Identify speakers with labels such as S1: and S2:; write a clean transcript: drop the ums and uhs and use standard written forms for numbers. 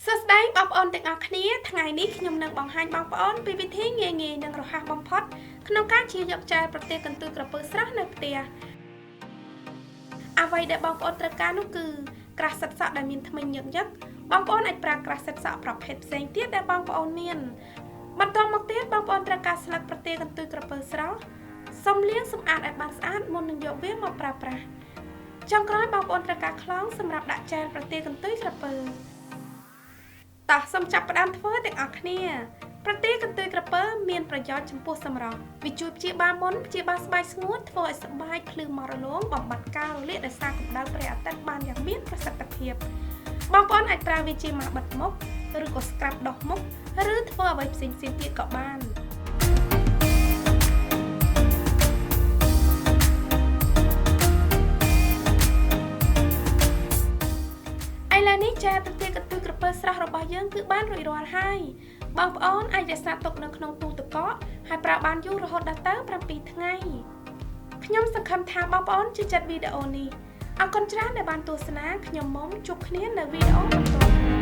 S1: សួស្តីបងប្អូនទាំងអស់គ្នាថ្ងៃនេះខ្ញុំនឹងបង្ហាញបងប្អូនពីវិធីងាយៗនិងរហ័សបំផុតក្នុងការជាយកចែលប្រទាលកន្ទុយក្រពើស្រស់នៅផ្ទះអ្វីដែលបងប្អូនត្រូវការនោះគឺក្រាស់សិតសក់ដែលមានធ្មេញញឹកញឹកបងប្អូនអាចប្រើក្រាស់សិតសក់ប្រភេទផ្សេងទៀតដែលបងប្អូនមានបន្តមកទៀតបងប្អូនត្រូវការស្លឹកប្រទាលកន្ទុយក្រពើស្រស់សូមលាងសម្អាតឲ្យបានស្អាតមុននឹងយកវាមកប្រើប្រាស់ចុងក្រោយបងប្អូនត្រូវការខ្លងសម្រាប់ដាក់ចែលប្រទាលកន្ទុយក្រពើតោះសូមចាប់ផ្ដើមធ្វើទាំងអស់គ្នាប្រទាលកន្ទុយក្រពើមានប្រយោជន៍ចំពោះសម្រស់វាជួយព្យាបាលមុនព្យាបាលស្បែកស្ងួតធ្វើឲ្យស្បែកភ្លឺមករលោងបំបត្តិការរលាកដោយសារកម្ដៅព្រះអាទិត្យបានយ៉ាងមានប្រសិទ្ធភាពបងប្អូនអាចប្រើវាជាម៉ាស់បិទមុខឬក៏ស្ក្រាប់ដោះមុខឬធ្វើអ្វីផ្សេងៗទៀតក៏បានឥឡូវនេះចាប្រទាលកន្ទុយក្រពើស្រស់របស់យើងគឺបានរួចរាល់ហើយបងប្អូនអាចរក្សាទុកនៅក្នុងទូទឹកកកហើយប្រើបានយូររហូតដល់ទៅ7ថ្ងៃខ្ញុំសង្ឃឹមថាបងប្អូនជឿចិត្តវីដេអូនេះអរគុណច្រើនដែលបានទស្សនាខ្ញុំមុំជួបគ្នានៅវីដេអូបន្ត